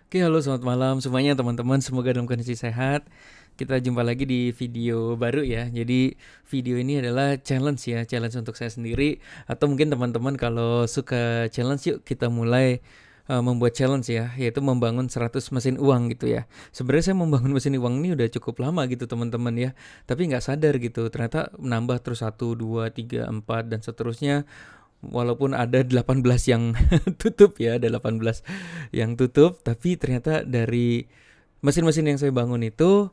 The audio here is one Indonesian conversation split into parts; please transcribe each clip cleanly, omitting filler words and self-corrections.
Oke, halo selamat malam semuanya teman-teman, semoga dalam kondisi sehat. Kita jumpa lagi di video baru ya. Jadi video ini adalah challenge ya, challenge untuk saya sendiri. Atau mungkin teman-teman kalau suka challenge, yuk kita mulai membuat challenge ya, yaitu membangun 100 mesin uang gitu ya. Sebenarnya saya membangun mesin uang ini udah cukup lama gitu teman-teman ya. Tapi nggak sadar gitu, ternyata menambah terus satu, 2, 3, 4 dan seterusnya. Walaupun ada 18 yang tutup ya, ada 18 yang tutup, tapi ternyata dari mesin-mesin yang saya bangun itu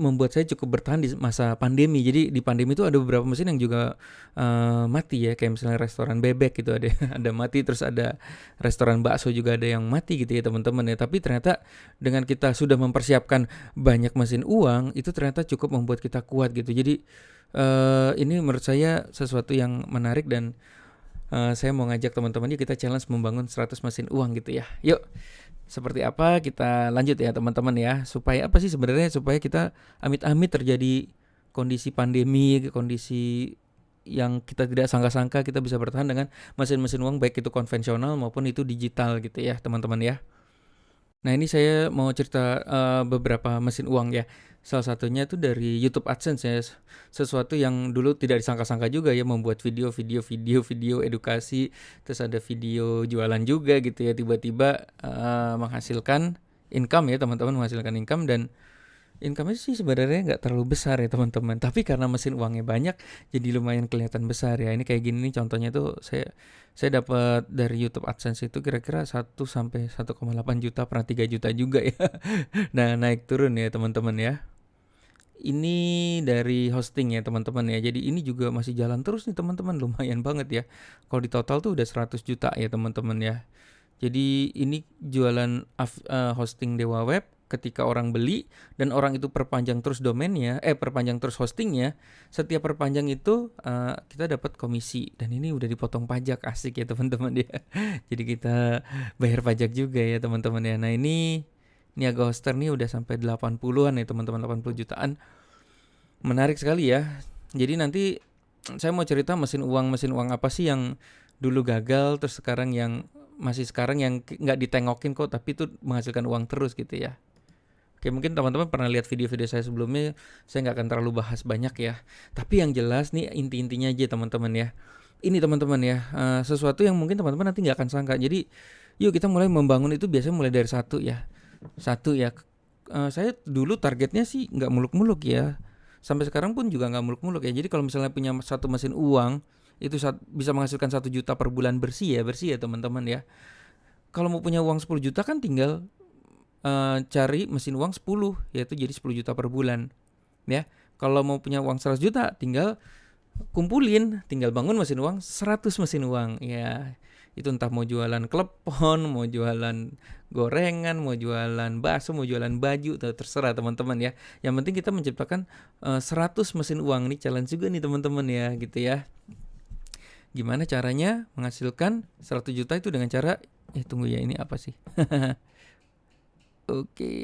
membuat saya cukup bertahan di masa pandemi. Jadi di pandemi itu ada beberapa mesin yang juga mati ya, kayak misalnya restoran bebek gitu ada ada mati, terus ada restoran bakso juga ada yang mati gitu ya teman-teman ya. Tapi ternyata dengan kita sudah mempersiapkan banyak mesin uang, itu ternyata cukup membuat kita kuat gitu. Jadi ini menurut saya sesuatu yang menarik dan saya mau ngajak teman-teman yuk kita challenge membangun 100 mesin uang gitu ya. Yuk, seperti apa kita lanjut ya teman-teman ya. Supaya apa sih sebenarnya? Supaya kita amit-amit terjadi kondisi pandemi, kondisi yang kita tidak sangka-sangka, kita bisa bertahan dengan mesin-mesin uang baik itu konvensional maupun itu digital gitu ya teman-teman ya. Nah ini saya mau cerita beberapa mesin uang ya. Salah satunya itu dari YouTube AdSense ya. Sesuatu yang dulu tidak disangka-sangka juga ya, membuat video edukasi, terus ada video jualan juga gitu ya. Tiba-tiba menghasilkan income ya teman-teman, menghasilkan income. Dan income-nya sih sebenarnya nggak terlalu besar ya teman-teman, tapi karena mesin uangnya banyak, jadi lumayan kelihatan besar ya. Ini kayak gini nih contohnya tuh saya dapat dari YouTube AdSense itu kira-kira 1 sampai 1,8 juta pernah 3 juta juga ya. Nah naik turun ya teman-teman ya. Ini dari hosting ya teman-teman ya. Jadi ini juga masih jalan terus nih teman-teman, lumayan banget ya. Kalau di total tuh udah 100 juta ya teman-teman ya. Jadi ini jualan hosting Dewa Web. Ketika orang beli dan orang itu perpanjang terus domainnya, perpanjang terus hostingnya, setiap perpanjang itu kita dapat komisi dan ini udah dipotong pajak, asik ya teman-teman ya. Jadi kita bayar pajak juga ya teman-teman ya. Nah ini Niaga Hoster nih udah sampai 80-an ya teman-teman, 80 jutaan. Menarik sekali ya. Jadi nanti saya mau cerita mesin uang apa sih yang dulu gagal terus sekarang yang masih sekarang yang nggak ditengokin kok tapi itu menghasilkan uang terus gitu ya. Oke, mungkin teman-teman pernah lihat video-video saya sebelumnya, saya nggak akan terlalu bahas banyak ya. Tapi yang jelas nih inti-intinya aja teman-teman ya. Ini teman-teman ya, sesuatu yang mungkin teman-teman nanti nggak akan sangka. Jadi yuk kita mulai membangun itu biasanya mulai dari satu ya. Satu ya, saya dulu targetnya sih nggak muluk-muluk ya. Sampai sekarang pun juga nggak muluk-muluk ya. Jadi kalau misalnya punya satu mesin uang, itu bisa menghasilkan 1 juta per bulan bersih ya teman-teman ya. Kalau mau punya uang 10 juta kan tinggal cari mesin uang 10, yaitu jadi 10 juta per bulan ya. Kalau mau punya uang 100 juta tinggal kumpulin, tinggal bangun mesin uang 100 mesin uang ya. Itu entah mau jualan klepon, mau jualan gorengan, mau jualan bakso, mau jualan baju, terserah teman-teman ya. Yang penting kita menciptakan 100 mesin uang. Nih challenge juga nih teman-teman ya gitu ya. Gimana caranya menghasilkan 100 juta itu dengan cara tunggu ya, ini apa sih? Oke.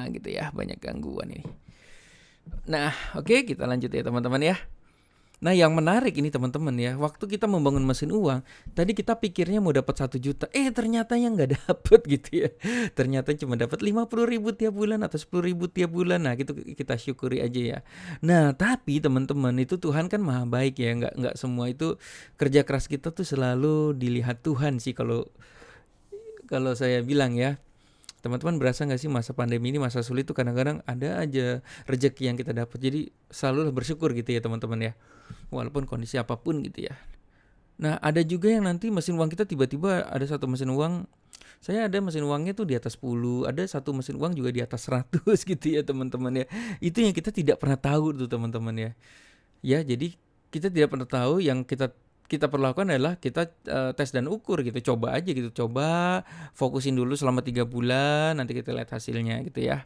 Gitu ya, banyak gangguan ini. Nah, oke, kita lanjut ya teman-teman ya. Nah, yang menarik ini teman-teman ya, waktu kita membangun mesin uang, tadi kita pikirnya mau dapat 1 juta, ternyata yang nggak dapet gitu ya. Ternyata cuma dapat 50.000 tiap bulan atau 10.000 tiap bulan. Nah, gitu kita syukuri aja ya. Nah, tapi teman-teman itu Tuhan kan maha baik ya, nggak semua itu kerja keras kita tuh selalu dilihat Tuhan sih kalau saya bilang ya. Teman-teman berasa nggak sih masa pandemi ini, masa sulit tuh kadang-kadang ada aja rezeki yang kita dapat. Jadi selalu bersyukur gitu ya teman-teman ya. Walaupun kondisi apapun gitu ya. Nah ada juga yang nanti mesin uang kita tiba-tiba ada satu mesin uang. Saya ada mesin uangnya tuh di atas 10. Ada satu mesin uang juga di atas 100 gitu ya teman-teman ya. Itu yang kita tidak pernah tahu tuh teman-teman ya. Ya jadi kita tidak pernah tahu, yang kita perlu lakukan adalah kita tes dan ukur gitu, coba aja gitu, coba fokusin dulu selama 3 bulan, nanti kita lihat hasilnya gitu ya.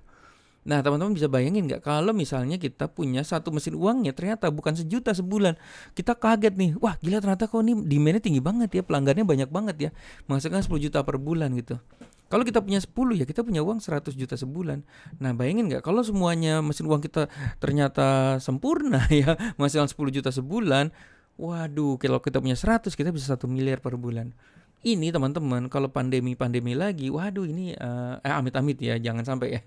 Nah teman-teman bisa bayangin nggak kalau misalnya kita punya satu mesin uangnya ternyata bukan 1 juta sebulan, kita kaget nih, wah gila ternyata kok ini demandnya tinggi banget ya, pelanggannya banyak banget ya, menghasilkan 10 juta per bulan gitu. Kalau kita punya 10 ya kita punya uang 100 juta sebulan. Nah bayangin nggak kalau semuanya mesin uang kita ternyata sempurna ya, menghasilkan 10 juta sebulan. Waduh, kalau kita punya 100 kita bisa 1 miliar per bulan. Ini teman-teman kalau pandemi-pandemi lagi, waduh ini amit-amit ya, jangan sampai ya.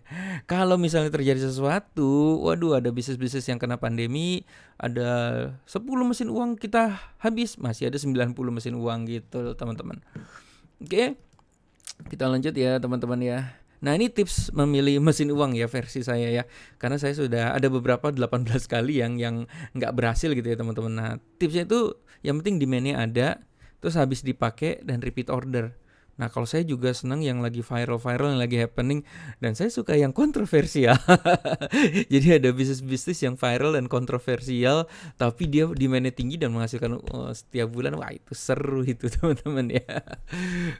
Kalau misalnya terjadi sesuatu, waduh ada bisnis-bisnis yang kena pandemi, ada 10 mesin uang kita habis, masih ada 90 mesin uang gitu teman-teman. Oke, kita lanjut ya teman-teman ya. Nah ini tips memilih mesin uang ya versi saya ya. Karena saya sudah ada beberapa 18 kali yang nggak berhasil gitu ya teman-teman. Nah tipsnya itu yang penting demand-nya ada, terus habis dipakai dan repeat order. Nah kalau saya juga senang yang lagi viral-viral, yang lagi happening, dan saya suka yang kontroversial. Jadi ada bisnis-bisnis yang viral dan kontroversial, tapi dia demand-nya tinggi dan menghasilkan setiap bulan. Wah itu seru itu teman-teman ya.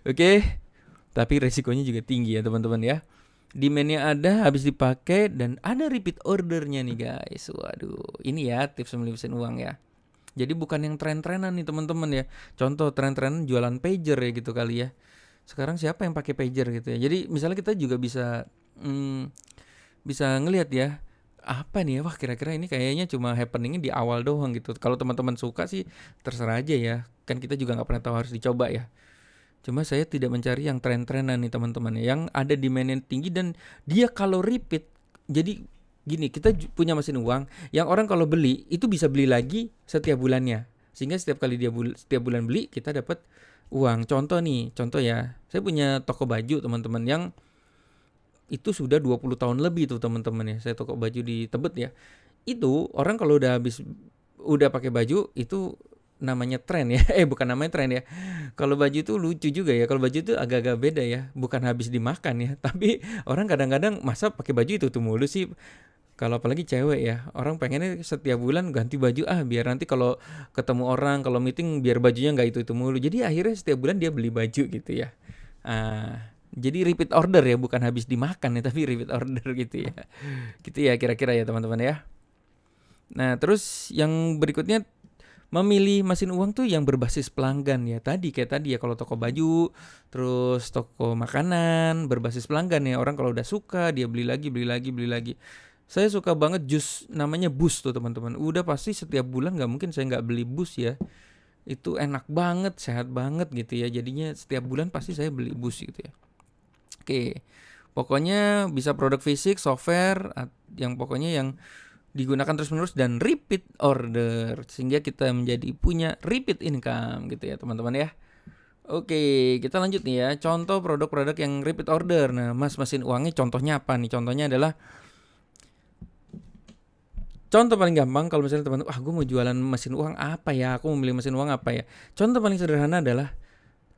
Oke. Tapi resikonya juga tinggi ya teman-teman ya. Demand-nya ada, habis dipakai, dan ada repeat ordernya nih guys. Waduh, ini ya tips memilih mesin uang ya. Jadi bukan yang tren-trenan nih teman-teman ya. Contoh tren-trenan jualan pager ya gitu kali ya. Sekarang siapa yang pakai pager gitu ya. Jadi misalnya kita juga bisa ngelihat ya. Apa nih ya, wah kira-kira ini kayaknya cuma happeningnya di awal doang gitu. Kalau teman-teman suka sih terserah aja ya. Kan kita juga gak pernah tahu, harus dicoba ya. Cuma saya tidak mencari yang tren-trenan nih teman-teman, yang ada demand yang tinggi dan dia kalau repeat. Jadi gini, kita punya mesin uang yang orang kalau beli itu bisa beli lagi setiap bulannya. Sehingga setiap kali dia setiap bulan beli kita dapat uang. Contoh ya. Saya punya toko baju teman-teman yang itu sudah 20 tahun lebih tuh teman-teman ya. Saya toko baju di Tebet ya. Itu orang kalau udah pakai baju itu namanya tren ya. Bukan namanya tren ya. Kalau baju itu lucu juga ya. Kalau baju itu agak-agak beda ya. Bukan habis dimakan ya. Tapi orang kadang-kadang masa pakai baju itu tuh mulu sih. Kalau apalagi cewek ya. Orang pengennya setiap bulan ganti baju biar nanti kalau ketemu orang, kalau meeting biar bajunya nggak itu mulu. Jadi akhirnya setiap bulan dia beli baju gitu ya. Jadi repeat order ya, bukan habis dimakan ya, tapi repeat order gitu ya. Gitu ya kira-kira ya teman-teman ya. Nah, terus yang berikutnya memilih mesin uang tuh yang berbasis pelanggan ya. Kayak tadi ya, kalau toko baju, terus toko makanan berbasis pelanggan ya. Orang kalau udah suka dia beli lagi. Saya suka banget jus namanya Bus tuh teman-teman. Udah pasti setiap bulan nggak mungkin saya nggak beli Bus ya. Itu enak banget, sehat banget gitu ya. Jadinya setiap bulan pasti saya beli Bus gitu ya. Oke, pokoknya bisa produk fisik, software, pokoknya yang digunakan terus-menerus dan repeat order sehingga kita punya repeat income gitu ya teman-teman ya. Oke, kita lanjut nih ya. Contoh produk-produk yang repeat order. Nah, mesin uangnya contohnya apa nih? Contohnya adalah contoh paling gampang kalau misalnya teman-teman, gue mau jualan mesin uang apa ya? Aku mau beli mesin uang apa ya? Contoh paling sederhana adalah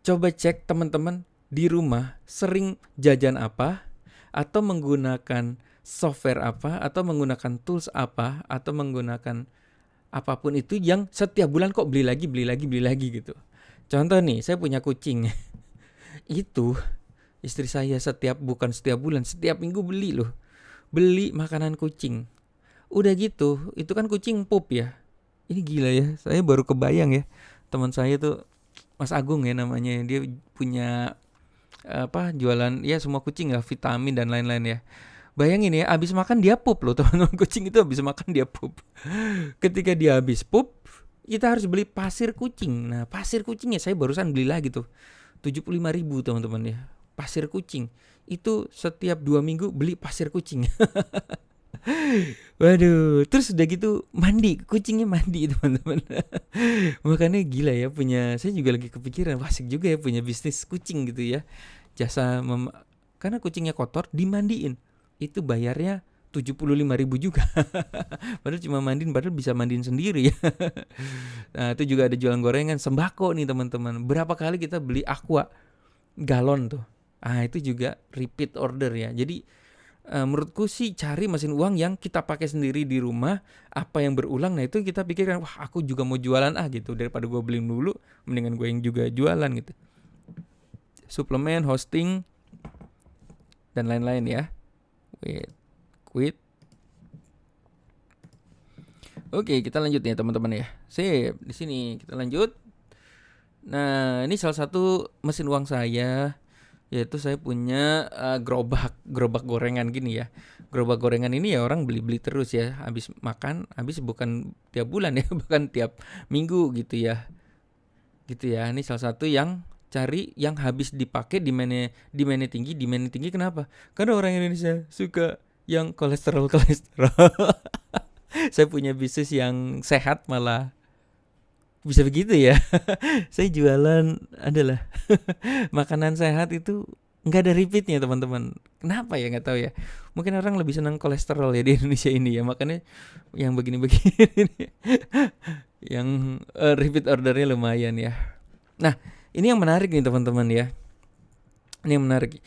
coba cek teman-teman di rumah sering jajan apa, atau menggunakan software apa, atau menggunakan tools apa, atau menggunakan apapun itu yang setiap bulan kok beli lagi gitu. Contoh nih, saya punya kucing. Itu istri saya bukan setiap bulan, setiap minggu beli loh. Beli makanan kucing. Udah gitu, itu kan kucing pup ya. Ini gila ya, saya baru kebayang ya. Teman saya tuh Mas Agung ya namanya, dia punya jualan ya semua kucing ya, vitamin dan lain-lain ya. Bayangin ya, abis makan dia pup loh teman-teman. Kucing itu abis makan dia pup. Ketika dia habis pup, kita harus beli pasir kucing. Nah pasir kucingnya saya barusan beli lagi tuh 75.000 teman-teman ya. Pasir kucing itu setiap 2 minggu beli pasir kucing. Waduh, terus udah gitu kucingnya mandi teman-teman. Makanya gila ya, saya juga lagi kepikiran, asik juga ya punya bisnis kucing gitu ya. Karena kucingnya kotor dimandiin, itu bayarnya 75.000 juga. Padahal cuma padahal bisa mandiin sendiri ya. Nah itu juga ada jualan gorengan, sembako nih teman-teman. Berapa kali kita beli aqua galon tuh. Itu juga repeat order ya. Jadi menurutku sih cari mesin uang yang kita pakai sendiri di rumah, apa yang berulang. Nah itu kita pikirkan, wah aku juga mau jualan gitu, daripada gue beli dulu, mendingan gue yang juga jualan gitu. Suplemen, hosting, dan lain-lain ya. Quit. Oke, kita lanjut ya teman-teman ya. Sip, di sini kita lanjut. Nah ini salah satu mesin uang saya, yaitu saya punya gerobak gorengan gini ya. Gerobak gorengan ini ya orang beli terus ya. Habis makan, bukan tiap bulan ya, bukan tiap minggu gitu ya. Gitu ya. Ini salah satu yang cari yang habis dipakai demand tinggi kenapa? Karena orang Indonesia suka yang kolesterol. Saya punya bisnis yang sehat malah bisa begitu ya. Saya jualan adalah makanan sehat itu nggak ada repeatnya teman-teman. Kenapa ya, nggak tahu ya. Mungkin orang lebih senang kolesterol ya di Indonesia ini ya, makanya yang begini-begini yang repeat ordernya lumayan ya. Nah, ini yang menarik nih teman-teman ya. Ini yang menarik.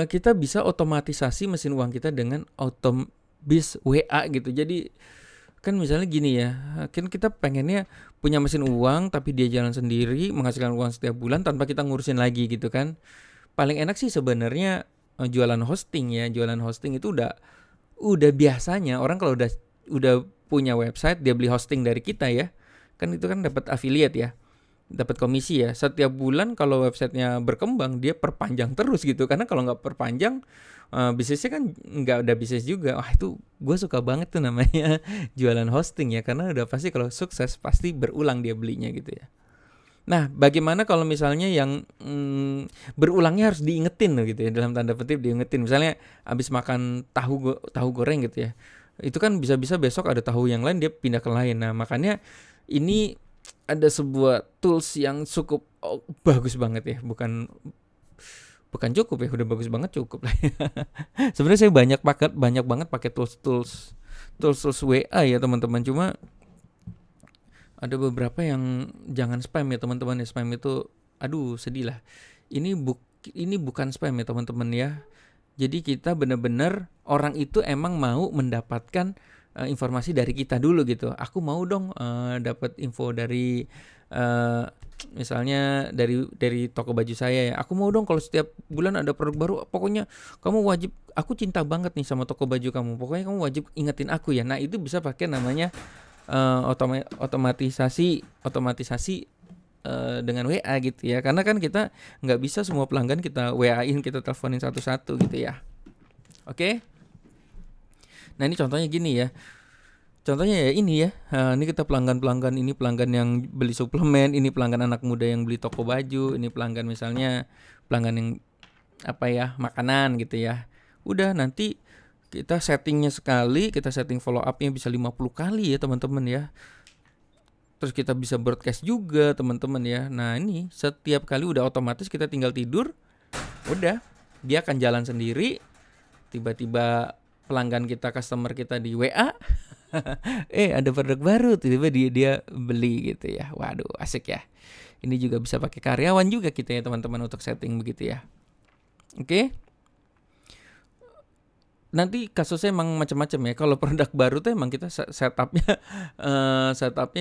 Kita bisa otomatisasi mesin uang kita dengan bis WA gitu. Jadi kan misalnya gini ya, kan kita pengennya punya mesin uang tapi dia jalan sendiri, menghasilkan uang setiap bulan tanpa kita ngurusin lagi gitu kan. Paling enak sih sebenarnya jualan hosting ya. Jualan hosting itu udah biasanya orang kalau udah punya website, dia beli hosting dari kita ya. Kan itu kan dapat affiliate ya. Dapat komisi ya. Setiap bulan kalau websitenya berkembang, dia perpanjang terus gitu. Karena kalau nggak perpanjang, bisnisnya kan nggak ada bisnis juga. Wah, itu gue suka banget tuh namanya jualan hosting ya. Karena udah pasti kalau sukses pasti berulang dia belinya gitu ya. Nah, bagaimana kalau misalnya yang berulangnya harus diingetin gitu ya, dalam tanda petik diingetin. Misalnya habis makan tahu goreng gitu ya. Itu kan bisa-bisa besok ada tahu yang lain dia pindah ke lain. Nah, makanya ini ada sebuah tools yang cukup bagus banget ya. Bukan cukup ya, udah bagus banget cukup lah. Sebenarnya saya banyak banget pakai tools WA ya teman-teman. Cuma ada beberapa yang jangan spam ya teman-teman ya. Spam itu aduh sedih lah. Ini bukan spam ya teman-teman ya. Jadi kita benar-benar orang itu emang mau mendapatkan informasi dari kita dulu gitu. Aku mau dong dapat info dari misalnya dari toko baju saya ya. Aku mau dong kalau setiap bulan ada produk baru, pokoknya kamu wajib, aku cinta banget nih sama toko baju kamu. Pokoknya kamu wajib ingetin aku ya. Nah, itu bisa pakai namanya otomatisasi dengan WA gitu ya. Karena kan kita nggak bisa semua pelanggan kita WA-in, kita teleponin satu-satu gitu ya. Oke. Nah, ini contohnya gini ya. Contohnya ya ini ya. Ini kita pelanggan yang beli suplemen, ini pelanggan anak muda yang beli toko baju, ini pelanggan misalnya pelanggan yang makanan gitu ya. Udah, nanti kita settingnya sekali, kita setting follow up-nya bisa 50 kali ya teman-teman ya. Terus kita bisa broadcast juga teman-teman ya. Nah, ini setiap kali udah otomatis kita tinggal tidur, udah dia akan jalan sendiri. Tiba-tiba pelanggan kita, customer kita di WA, ada produk baru, tiba-tiba dia beli gitu ya. Waduh, asik ya. Ini juga bisa pakai karyawan juga kita ya teman-teman untuk setting begitu ya. Oke. Nanti kasusnya emang macam-macam ya. Kalau produk baru tuh emang kita setupnya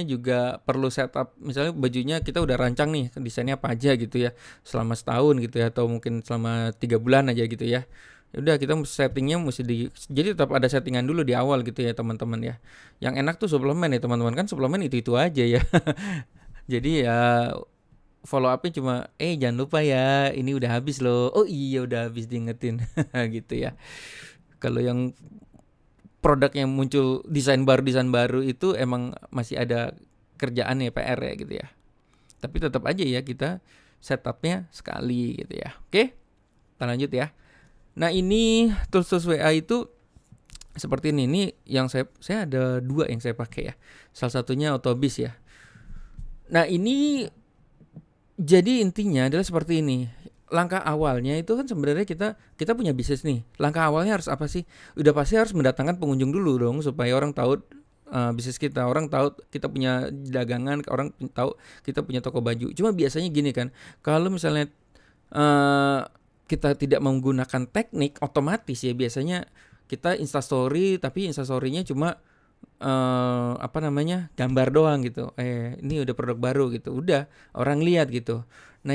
juga perlu setup. Misalnya bajunya kita udah rancang nih desainnya apa aja gitu ya, selama setahun gitu ya, atau mungkin selama 3 bulan aja gitu ya. Udah, kita settingnya jadi tetap ada settingan dulu di awal gitu ya teman-teman ya. Yang enak tuh suplemen ya teman-teman, kan suplemen itu aja ya. Jadi ya follow up-nya cuma jangan lupa ya, ini udah habis loh. Oh iya, udah habis, diingetin gitu ya. Kalau yang produk yang muncul desain baru itu emang masih ada kerjaan ya, PR ya gitu ya. Tapi tetap aja ya kita setupnya sekali gitu ya. Oke, kita lanjut ya. Nah, ini tools WA itu seperti ini. Ini yang saya ada 2 yang saya pakai ya. Salah satunya Autobis ya. Nah, ini jadi intinya adalah seperti ini. Langkah awalnya itu kan sebenarnya kita punya bisnis nih. Langkah awalnya harus apa sih? Udah pasti harus mendatangkan pengunjung dulu dong, supaya orang tahu bisnis kita, orang tahu kita punya dagangan, orang tahu kita punya toko baju. Cuma biasanya gini kan, kalau misalnya kita tidak menggunakan teknik otomatis ya, biasanya kita instastory, tapi instastorynya cuma gambar doang gitu. Ini udah produk baru gitu. Udah, orang lihat gitu. Nah,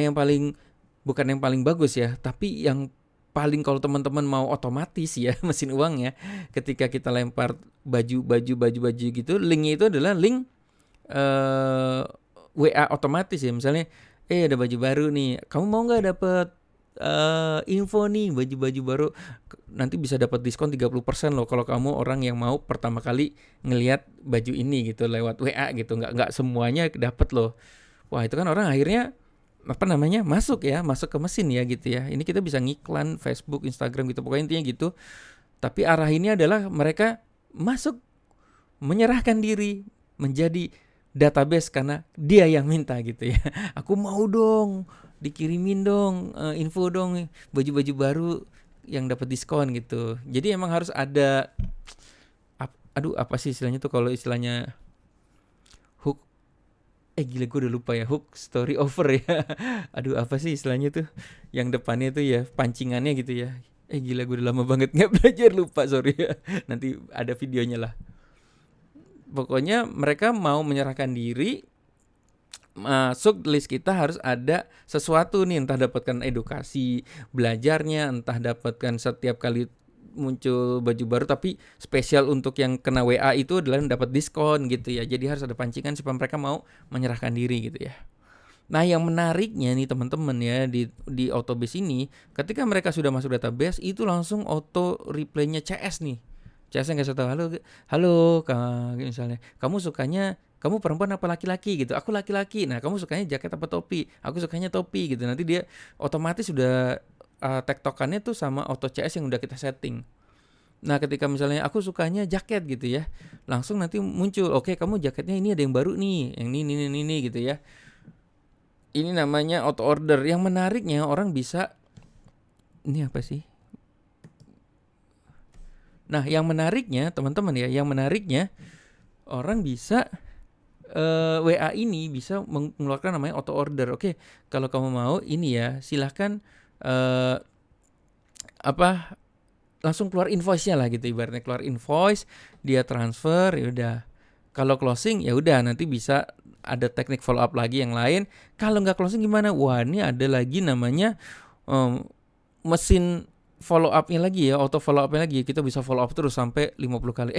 bukan yang paling bagus ya, tapi yang paling kalau teman-teman mau otomatis ya mesin uang ya, ketika kita lempar baju gitu, linknya itu adalah link WA otomatis ya. Misalnya ada baju baru nih, kamu mau nggak dapet info nih baju baru, nanti bisa dapat diskon 30% loh kalau kamu orang yang mau pertama kali ngelihat baju ini gitu lewat WA gitu. Nggak semuanya dapat loh. Wah, itu kan orang akhirnya apa namanya, masuk ke mesin ya gitu ya. Ini kita bisa ngiklan Facebook, Instagram gitu, pokoknya intinya gitu. Tapi arah ini adalah mereka masuk, menyerahkan diri menjadi database karena dia yang minta gitu ya. Aku mau dong, dikirimin dong, info dong, baju-baju baru yang dapat diskon gitu. Jadi emang harus ada, apa sih istilahnya tuh, kalau istilahnya hook, gila gue udah lupa ya, hook story over ya. Aduh, apa sih istilahnya tuh yang depannya tuh ya pancingannya gitu ya. Gila gue udah lama banget nggak belajar, lupa, sorry ya. Nanti ada videonya lah. Pokoknya mereka mau menyerahkan diri, masuk list kita harus ada sesuatu nih, entah dapatkan edukasi belajarnya, entah dapatkan setiap kali muncul baju baru tapi spesial untuk yang kena WA itu adalah dapat diskon gitu ya. Jadi harus ada pancingan supaya mereka mau menyerahkan diri gitu ya. Nah, yang menariknya nih teman-teman ya, di Autobase ini, ketika mereka sudah masuk database itu langsung auto reply-nya CS nih. CS yang kasih tahu, halo halo misalnya, kamu perempuan apa laki-laki gitu. Aku laki-laki. Nah, kamu sukanya jaket apa topi? Aku sukanya topi gitu. Nanti dia otomatis sudah tektokannya tuh sama auto CS yang udah kita setting. Nah, ketika misalnya aku sukanya jaket gitu ya, langsung nanti muncul, oke, kamu jaketnya ini ada yang baru nih, yang ini gitu ya. Ini namanya auto order. Yang menariknya orang bisa, ini apa sih? Nah, yang menariknya teman-teman ya, orang bisa WA ini bisa mengeluarkan namanya auto order. Oke, kalau kamu mau ini ya, silahkan langsung keluar invoice-nya lah gitu, ibaratnya keluar invoice, dia transfer, ya udah. Kalau closing ya udah, nanti bisa ada teknik follow up lagi yang lain. Kalau nggak closing gimana? Wah, ini ada lagi namanya mesin follow up-nya lagi ya, auto follow up-nya lagi. Kita bisa follow up terus sampai 50 kali.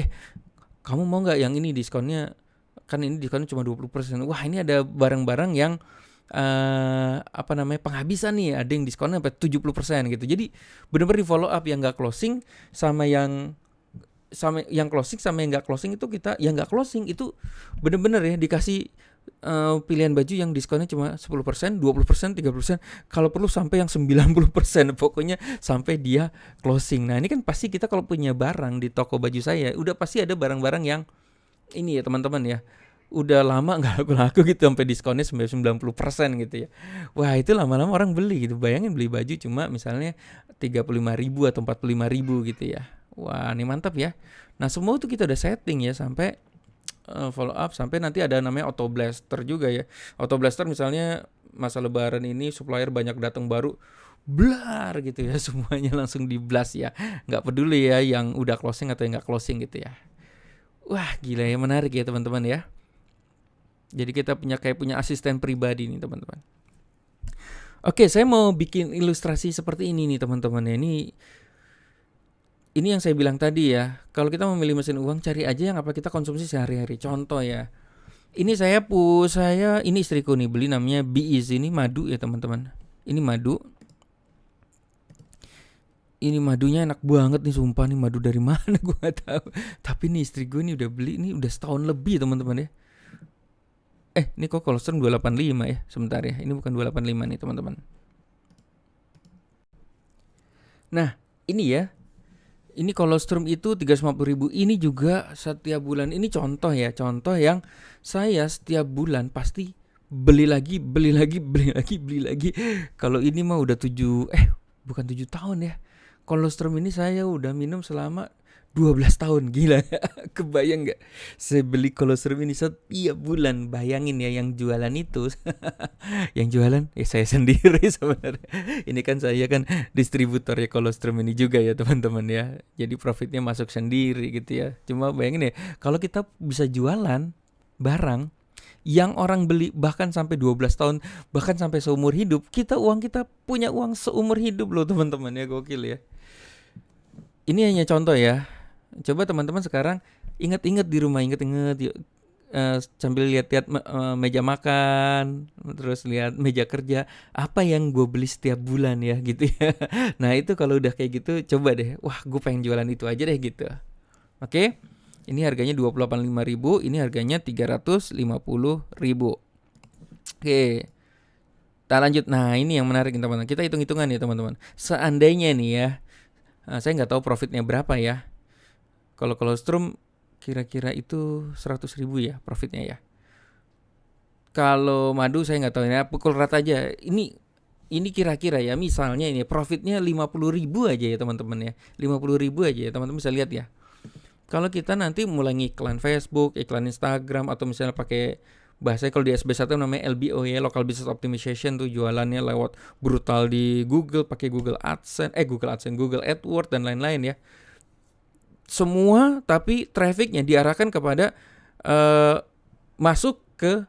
Kamu mau nggak yang ini diskonnya? Kan ini diskonnya cuma 20%. Wah, ini ada barang-barang yang penghabisan nih, ada yang diskonnya sampai 70% gitu. Jadi benar-benar di follow up, yang nggak closing sama yang closing sama yang nggak closing itu, kita yang nggak closing itu bener-bener ya dikasih pilihan baju yang diskonnya cuma 10%, 20%, 30%, kalau perlu sampai yang 90%, pokoknya sampai dia closing. Nah, ini kan pasti kita kalau punya barang di toko baju saya, udah pasti ada barang-barang yang ini ya teman-teman ya, udah lama nggak laku-laku gitu, sampai diskonnya 90% gitu ya. Wah, itu lama-lama orang beli gitu. Bayangin beli baju cuma misalnya 35.000 atau 45.000 gitu ya. Wah, ini mantap ya. Nah, semua itu kita udah setting ya, sampai follow up, sampai nanti ada namanya auto blaster juga ya. Auto blaster misalnya masa lebaran ini supplier banyak datang baru, blar gitu ya, semuanya langsung di blast ya. Nggak peduli ya yang udah closing atau yang nggak closing gitu ya. Wah, gila ya, menarik ya teman-teman ya. Jadi kita punya asisten pribadi nih teman-teman. Oke, saya mau bikin ilustrasi seperti ini nih teman-teman ya. Ini yang saya bilang tadi ya. Kalau kita memilih mesin uang, cari aja yang apa kita konsumsi sehari-hari. Contoh ya. Ini ini istriku nih beli, namanya BEAS, ini madu ya teman-teman. Ini madu. Ini madunya enak banget nih, sumpah nih, madu dari mana gue gak tahu. Tapi nih istri gue nih udah beli, ini udah setahun lebih teman-teman ya. Ini kok kolostrum 285 ya, sebentar ya, ini bukan 285 nih teman-teman. Nah, ini ya, ini kolostrum itu 350.000, ini juga setiap bulan, ini contoh yang saya setiap bulan pasti beli lagi. Kalau ini mah udah 7 tahun ya. Kolostrum ini saya udah minum selama 12 tahun, gila. Kebayang gak? Saya beli kolostrum ini setiap bulan. Bayangin ya, yang jualan itu yang jualan ya saya sendiri sebenarnya. Ini kan saya kan distributor ya kolostrum ini juga ya teman-teman ya. Jadi profitnya masuk sendiri gitu ya. Cuma bayangin ya, kalau kita bisa jualan barang yang orang beli bahkan sampai 12 tahun, bahkan sampai seumur hidup, kita punya uang seumur hidup loh teman-teman ya, gokil ya. Ini hanya contoh ya. Coba teman-teman sekarang ingat-ingat di rumah, yuk, sambil lihat-lihat meja makan, terus lihat meja kerja, apa yang gue beli setiap bulan ya gitu ya. Nah, itu kalau udah kayak gitu, coba deh, wah gue pengen jualan itu aja deh gitu. Oke, ini harganya 285.000, ini harganya 350.000. Oke, Kita lanjut. Nah, ini yang menarik nih teman-teman. Kita hitung-hitungan ya teman-teman. Seandainya nih ya, saya nggak tahu profitnya berapa ya. Kalau kolostrum kira-kira itu 100.000 ya profitnya ya. Kalau madu saya nggak tahu ya, pukul rata aja. Ini kira-kira ya, misalnya ini profitnya 50.000 aja ya teman-teman ya. 50.000 aja ya teman-teman bisa lihat ya. Kalau kita nanti mulai ngiklan Facebook, iklan Instagram, atau misalnya pakai bahasanya kalau di SB1 namanya LBO ya, Local Business Optimization, tuh jualannya lewat brutal di Google, pakai Google AdSense, Google AdWords dan lain-lain ya. Semua tapi trafficnya diarahkan kepada masuk ke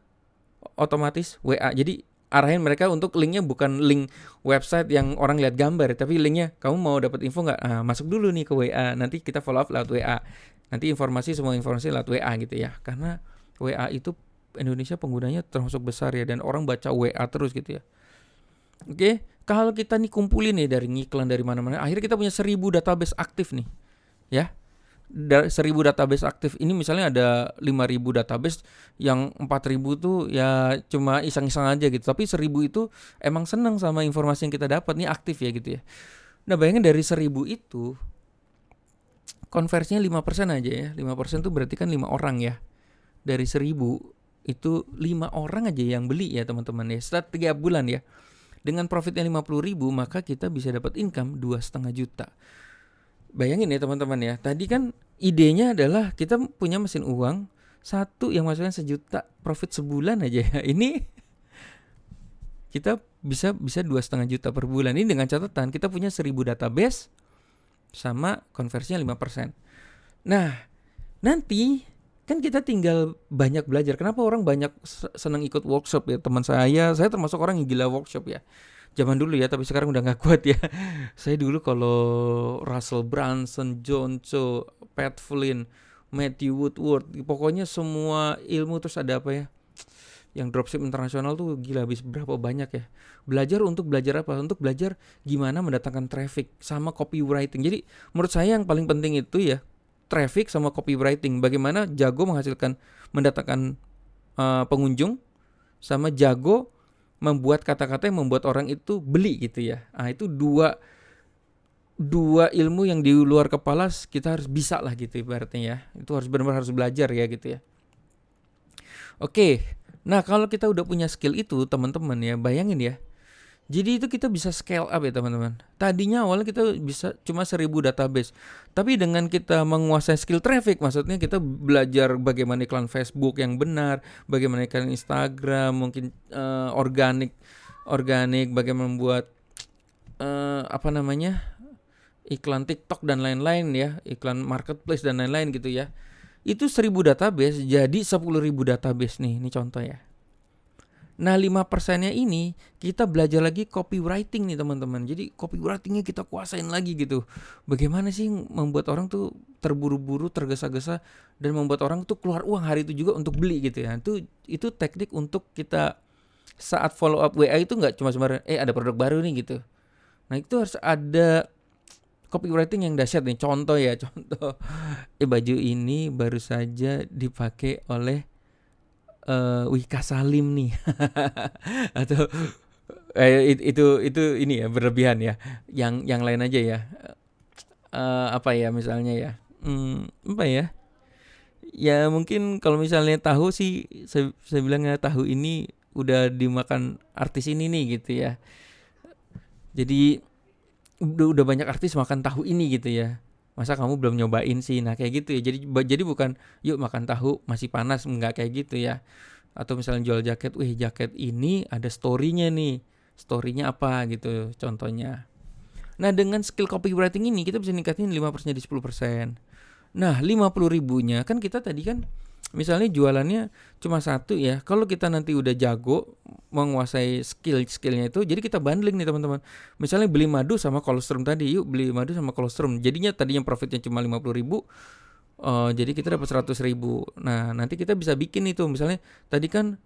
otomatis WA. Jadi arahin mereka untuk linknya bukan link website yang orang lihat gambar, tapi linknya kamu mau dapat info nggak? Masuk dulu nih ke WA, nanti kita follow up lewat WA. Nanti semua informasi lewat WA gitu ya. Karena WA itu Indonesia penggunanya termasuk besar ya, dan orang baca WA terus gitu ya. Oke, kalau kita nih kumpulin nih dari ngiklan dari mana-mana, akhirnya kita punya 1000 database aktif nih. Ya. 1000 database aktif ini misalnya ada 5.000 database, yang 4.000 tuh ya cuma iseng-iseng aja gitu. Tapi 1000 itu emang seneng sama informasi yang kita dapat nih, aktif ya gitu ya. Nah, bayangin dari 1000 itu konversinya 5% aja ya. 5% tuh berarti kan 5 orang ya. Dari 1000 itu 5 orang aja yang beli ya teman-teman ya. Setelah 3 bulan ya. Dengan profitnya 50.000, maka kita bisa dapat income 2,5 juta. Bayangin ya teman-teman ya. Tadi kan idenya adalah kita punya mesin uang satu yang masuknya 1 juta, profit sebulan aja ya. Ini kita bisa 2,5 juta per bulan. Ini dengan catatan kita punya 1000 database sama konversinya 5%. Nah, nanti kan kita tinggal banyak belajar. Kenapa orang banyak senang ikut workshop ya? Teman saya termasuk orang yang gila workshop ya. Zaman dulu ya, tapi sekarang udah gak kuat ya. Saya dulu kalau Russell Brunson, John Cho, Pat Flynn, Matthew Woodward, pokoknya semua ilmu, terus ada apa ya, yang dropship internasional tuh gila, habis berapa banyak ya. Untuk belajar apa? Untuk belajar gimana mendatangkan traffic sama copywriting. Jadi menurut saya yang paling penting itu ya traffic sama copywriting. Bagaimana jago mendatangkan pengunjung, sama jago membuat kata-kata yang membuat orang itu beli gitu ya. Itu dua ilmu yang di luar kepala kita harus bisa lah gitu ibaratnya ya. Itu benar-benar harus belajar ya gitu ya. Oke. Nah, kalau kita udah punya skill itu teman-teman ya, bayangin ya. Jadi itu kita bisa scale up ya teman-teman. Tadinya awalnya kita bisa cuma 1000 database. Tapi dengan kita menguasai skill traffic, maksudnya kita belajar bagaimana iklan Facebook yang benar, bagaimana iklan Instagram, mungkin organik, bagaimana membuat iklan TikTok dan lain-lain ya, iklan marketplace dan lain-lain gitu ya. Itu 1000 database jadi 10.000 database nih. Ini contoh ya. Nah, 5%-nya ini kita belajar lagi copywriting nih teman-teman. Jadi copywritingnya kita kuasain lagi gitu. Bagaimana sih membuat orang tuh terburu-buru, tergesa-gesa, dan membuat orang tuh keluar uang hari itu juga untuk beli gitu ya. Itu teknik untuk kita saat follow up WA itu nggak cuma sebenarnya ada produk baru nih gitu. Nah, itu harus ada copywriting yang dahsyat nih. Contoh baju ini baru saja dipakai oleh Wika Salim nih. Atau itu ini ya berlebihan ya. Yang lain aja ya. Apa ya misalnya ya? Apa ya? Ya mungkin kalau misalnya tahu sih saya bilangnya tahu ini udah dimakan artis ini nih gitu ya. Jadi udah banyak artis makan tahu ini gitu ya. Masa kamu belum nyobain sih? Nah kayak gitu ya. Jadi bukan yuk makan tahu masih panas, enggak kayak gitu ya. Atau misalnya jual jaket, jaket ini ada story-nya nih. Story-nya apa gitu contohnya. Nah, dengan skill copywriting ini kita bisa ningkatin 5% jadi 10%. Nah, 50.000-nya kan kita tadi kan misalnya jualannya cuma 1 ya. Kalau kita nanti udah jago menguasai skillnya itu, jadi kita bundling nih teman-teman. Misalnya beli madu sama kolostrum tadi, yuk beli madu sama kolostrum. Jadinya tadinya profitnya cuma 50.000, jadi kita dapat 100.000. Nah, nanti kita bisa bikin itu. Misalnya tadi kan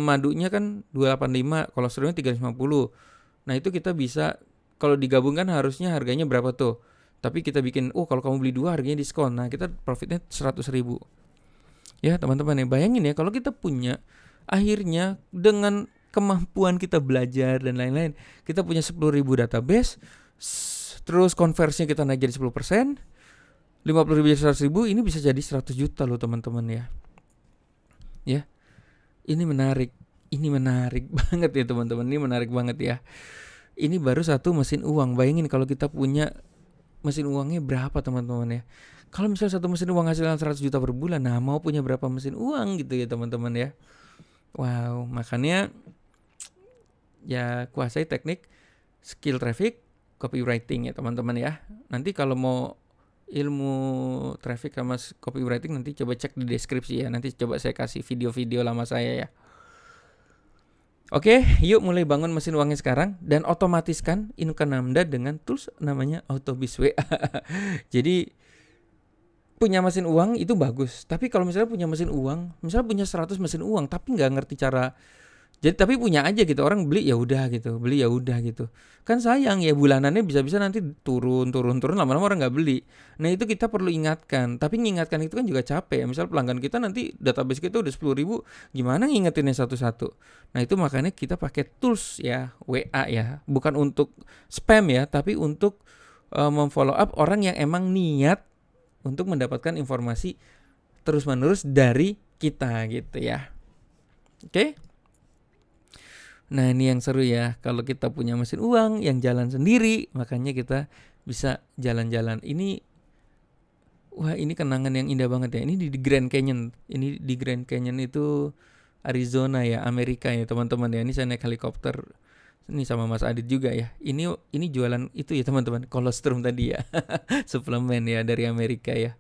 madunya kan 285, kolostrumnya 350. Nah, itu kita bisa kalau digabungkan harusnya harganya berapa tuh? Tapi kita bikin, kalau kamu beli 2 harganya diskon. Nah, kita profitnya 100.000. Ya, teman-teman ya, bayangin ya kalau kita punya akhirnya dengan kemampuan kita belajar dan lain-lain. Kita punya 10.000 database, terus konversinya kita naik jadi 10%, 50.000 jadi 100.000, ini bisa jadi 100 juta loh teman-teman ya. Ya, ini menarik banget ya teman-teman, ini menarik banget ya. Ini baru satu mesin uang. Bayangin kalau kita punya mesin uangnya berapa teman-teman ya. Kalau misalnya satu mesin uang hasilnya 100 juta per bulan, nah mau punya berapa mesin uang gitu ya teman-teman ya. Wow, makanya ya kuasai teknik skill traffic copywriting ya teman-teman ya. Nanti kalau mau ilmu traffic sama copywriting nanti coba cek di deskripsi ya. Nanti coba saya kasih video-video lama saya ya. Oke, yuk mulai bangun mesin uangnya sekarang dan otomatiskan income Anda dengan tools namanya Autobiz WA. Jadi punya mesin uang itu bagus, tapi kalau misalnya punya mesin uang, misalnya punya 100 mesin uang tapi nggak ngerti cara, jadi tapi punya aja gitu, orang beli ya udah gitu, kan sayang ya, bulanannya bisa-bisa nanti turun lama-lama orang nggak beli. Nah itu kita perlu ingatkan, tapi ngingatkan itu kan juga capek ya. Misal pelanggan kita nanti database kita udah 10.000, gimana ngingetinnya satu-satu. Nah itu makanya kita pakai tools ya, WA ya, bukan untuk spam ya, tapi untuk memfollow up orang yang emang niat untuk mendapatkan informasi terus-menerus dari kita gitu ya. Oke? Nah ini yang seru ya, kalau kita punya mesin uang yang jalan sendiri, makanya kita bisa jalan-jalan. Wah ini kenangan yang indah banget ya. Ini di Grand Canyon. Ini di Grand Canyon itu Arizona ya, Amerika ya teman-teman ya. Ini saya naik helikopter. Ini sama Mas Adit juga ya. Ini jualan itu ya teman-teman, kolostrum tadi ya. Suplemen ya dari Amerika ya.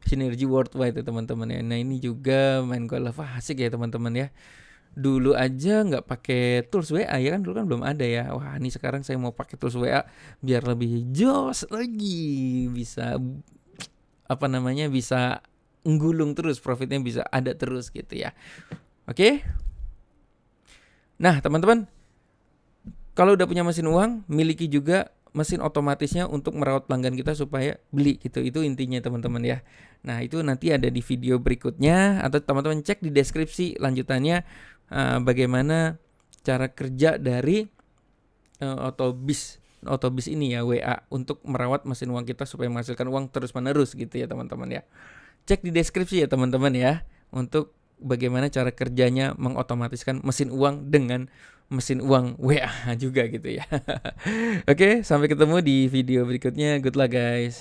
Synergy Worldwide ya teman-teman ya. Nah ini juga main golf, asik ya teman-teman ya. Dulu aja nggak pakai tools WA ya kan, dulu kan belum ada ya. Wah ini sekarang saya mau pakai tools WA biar lebih jos lagi, bisa bisa nggulung terus, profitnya bisa ada terus gitu ya. Oke. Nah teman-teman, kalau udah punya mesin uang, miliki juga mesin otomatisnya untuk merawat pelanggan kita supaya beli gitu. Itu intinya teman-teman ya. Nah itu nanti ada di video berikutnya, atau teman-teman cek di deskripsi lanjutannya bagaimana cara kerja dari Autobiz ini ya, WA, untuk merawat mesin uang kita supaya menghasilkan uang terus-menerus gitu ya teman-teman ya. Cek di deskripsi ya teman-teman ya, untuk bagaimana cara kerjanya mengotomatiskan mesin uang dengan mesin uang WA juga gitu ya. Oke, sampai ketemu di video berikutnya. Good luck guys.